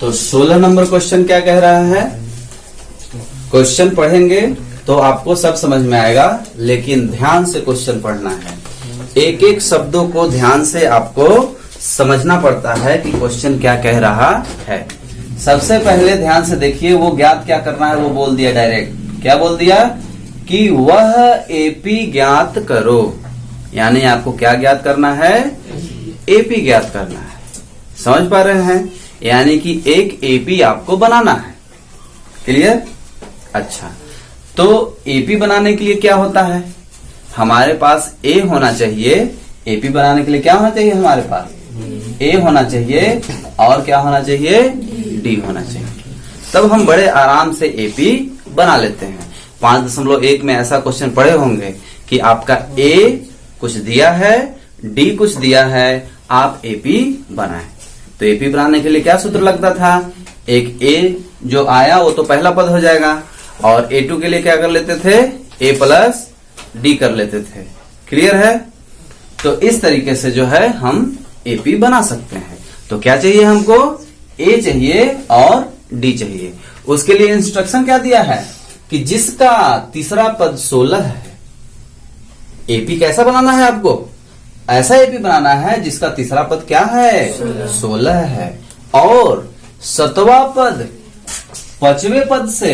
तो 16 number question क्या कह रहा है। क्वेश्चन पढ़ेंगे तो आपको सब समझ में आएगा, लेकिन ध्यान से क्वेश्चन पढ़ना है। एक एक शब्दों को ध्यान से आपको समझना पड़ता है कि क्वेश्चन क्या कह रहा है। सबसे पहले ध्यान से देखिए, वो ज्ञात क्या करना है वो बोल दिया डायरेक्ट। क्या बोल दिया कि वह एपी ज्ञात करो, यानी आपको क्या ज्ञात करना है, एपी ज्ञात करना है। समझ पा रहे हैं, यानी कि एक एपी आपको बनाना है। क्लियर? अच्छा, तो एपी बनाने के लिए क्या होता है, हमारे पास ए होना चाहिए। एपी बनाने के लिए क्या होना चाहिए, हमारे पास ए होना चाहिए और क्या होना चाहिए, डी होना चाहिए। तब हम बड़े आराम से एपी बना लेते हैं। 5.1 में ऐसा क्वेश्चन पढ़े होंगे कि आपका ए कुछ दिया है, डी कुछ दिया है, आप एपी बनाएं। तो एपी बनाने के लिए क्या सूत्र लगता था, एक ए जो आया वो तो पहला पद हो जाएगा, और A2 के लिए क्या कर लेते थे, A प्लस डी कर लेते थे। क्लियर है? तो इस तरीके से जो है हम एपी बना सकते हैं। तो क्या चाहिए हमको, ए चाहिए और डी चाहिए। उसके लिए इंस्ट्रक्शन क्या दिया है कि जिसका तीसरा पद 16 है, एपी कैसा बनाना है आपको, ऐसा एपी बनाना है जिसका तीसरा पद क्या है, 16 है, और 7वां पद 5वें पद से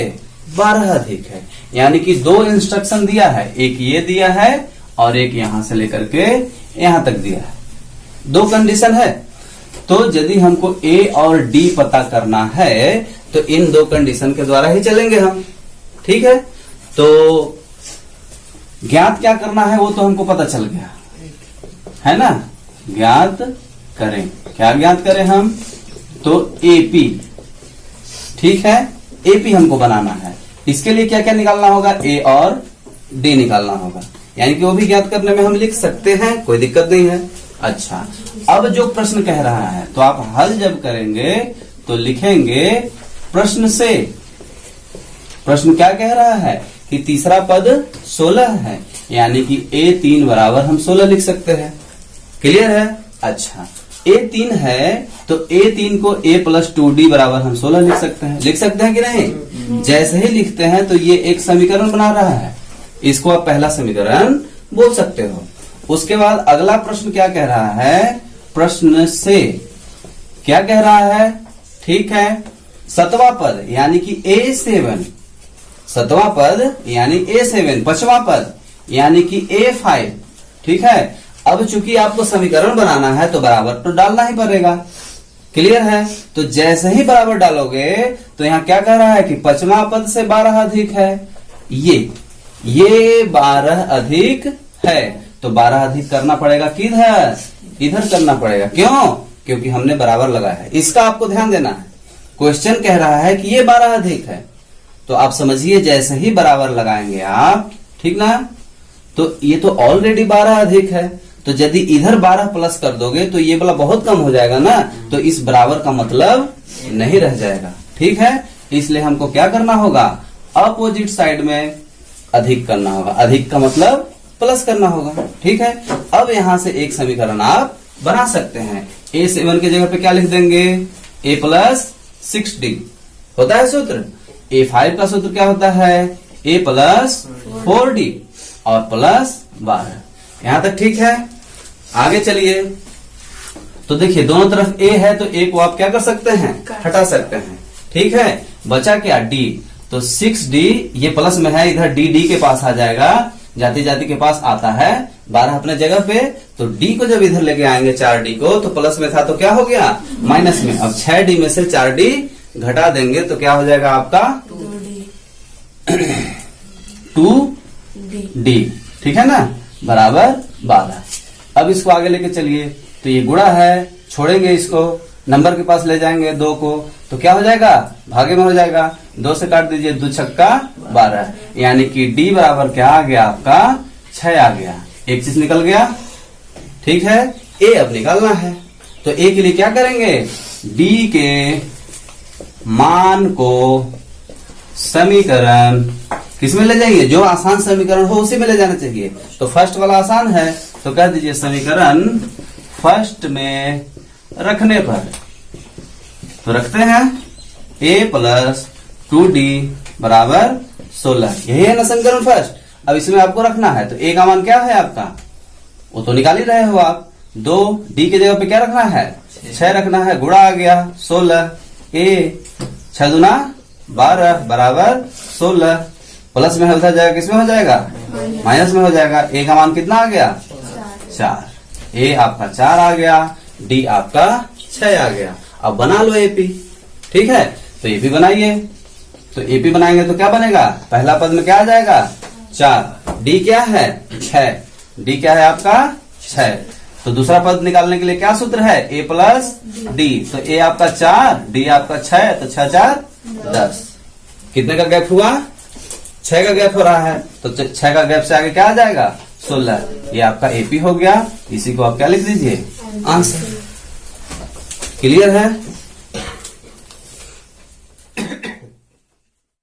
12 अधिक है। यानी कि 2 इंस्ट्रक्शन दिया है, एक ये दिया है और एक यहां से लेकर के यहां तक दिया है। 2 कंडीशन है। तो यदि हमको ए और डी पता करना है तो इन 2 कंडीशन के द्वारा ही चलेंगे हम। ठीक है? तो ज्ञात क्या करना है वो तो हमको पता चल गया है ना। ज्ञात करें, क्या ज्ञात करें हम, तो एपी। ठीक है, एपी हमको बनाना है। इसके लिए क्या क्या निकालना होगा, ए और डी निकालना होगा। यानी कि वो भी ज्ञात करने में हम लिख सकते हैं, कोई दिक्कत नहीं है। अच्छा, अब जो प्रश्न कह रहा है तो आप हल जब करेंगे तो लिखेंगे प्रश्न से। प्रश्न क्या कह रहा है कि तीसरा पद 16 है, यानी कि A3 बराबर हम 16 लिख सकते हैं। क्लियर है? अच्छा, A3 है तो A3 को A प्लस 2D बराबर हम 16 लिख सकते हैं। लिख सकते हैं कि नहीं? जैसे ही लिखते हैं तो ये एक समीकरण बना रहा है, इसको आप पहला समीकरण बोल सकते हो। उसके बाद अगला प्रश्न क्या कह रहा है, प्रश्न से क्या कह रहा है, ठीक है, 7वां पद यानी कि A7, 7वां पद यानी A7, 5वां पद यानी कि A5। ठीक है? अब चूंकि आपको समीकरण बनाना है तो बराबर तो डालना ही पड़ेगा। क्लियर है? तो जैसे ही बराबर डालोगे तो यहाँ क्या कह रहा है कि 5वां पद से 12 अधिक है, ये 12 अधिक है, तो 12 अधिक करना पड़ेगा किधर, इधर करना पड़ेगा। क्यों? क्योंकि हमने बराबर लगाया है। इसका आपको ध्यान देना है। क्वेश्चन कह रहा है कि ये 12 अधिक है, तो आप समझिए जैसे ही बराबर लगाएंगे आप, ठीक ना, तो ये तो ऑलरेडी 12 अधिक है, तो यदि इधर 12 प्लस कर दोगे तो ये वाला बहुत कम हो जाएगा ना, तो इस बराबर का मतलब नहीं रह जाएगा। ठीक है? इसलिए हमको क्या करना होगा, अपोजिट साइड में अधिक करना होगा। अधिक का मतलब प्लस करना होगा। ठीक है? अब यहां से एक समीकरण आप बना सकते हैं। A7 की जगह पे क्या लिख देंगे, A प्लस 6D होता है सूत्र। A5 का सूत्र क्या होता है, A प्लस 4D और प्लस 12। यहां तक ठीक है? आगे चलिए। तो देखिए दोनों तरफ A है तो A को आप क्या कर सकते हैं, हटा सकते हैं। ठीक है? बचा क्या, D। तो 6D ये प्लस में है, इधर D के पास आ जाएगा, जाति जाति के पास आता है, 12 अपने जगह पे, तो D को जब इधर लेके आएंगे 4D को, तो प्लस में था तो क्या हो गया, माइनस में। अब 6D में से 4D घटा देंगे तो क्या हो जाएगा आपका 2D। ठीक है ना, बराबर 12। अब इसको आगे लेके चलिए, तो ये गुणा है, छोड़ेंगे इसको, नंबर के पास ले जाएंगे 2 को, तो क्या हो जाएगा, भागे में हो जाएगा। 2 से काट दीजिए, 2 छक्का 12, यानी कि D बराबर क्या आ गया आपका 6 आ गया। एक चीज निकल गया। ठीक है? A अब निकालना है, तो A के लिए क्या करेंगे, D के मान को समीकरण किसमें ले जाइए, जो आसान समीकरण हो उसी में ले जाना चाहिए। तो फर्स्ट वाला आसान है, तो कह दीजिए समीकरण फर्स्ट में रखने पर, तो रखते हैं a प्लस 2d बराबर 16। यही है ना समीकरण फर्स्ट। अब इसमें आपको रखना है, तो a का मान क्या है आपका, वो तो निकाल ही रहे हो आप। 2d की जगह पे क्या रखना है, 6 रखना है, गुणा आ गया 16, a 6 दूना 12 बराबर 16। प्लस में हो जाएगा, किसमें हो जाएगा, माइनस में हो जाएगा। a का मान कितना आ गया, 4। a आपका 4 आ गया, d आपका 6 आ गया। अब बना लो एपी, ठीक है। तो एपी बनाइए, तो एपी बनाएंगे तो क्या बनेगा, पहला पद में क्या आ जाएगा 4, डी क्या है 6, डी क्या है आपका 6। तो दूसरा पद निकालने के लिए क्या सूत्र है, ए प्लस डी। तो ए आपका 4, डी आपका 6, तो 6 4 10। कितने का गैप हुआ, 6 का गैप हो रहा है, तो 6 का गैप से आगे क्या आ जाएगा 16। ये आपका एपी हो गया। इसी को आप क्या लिख दीजिए, आंसर। क्लियर है।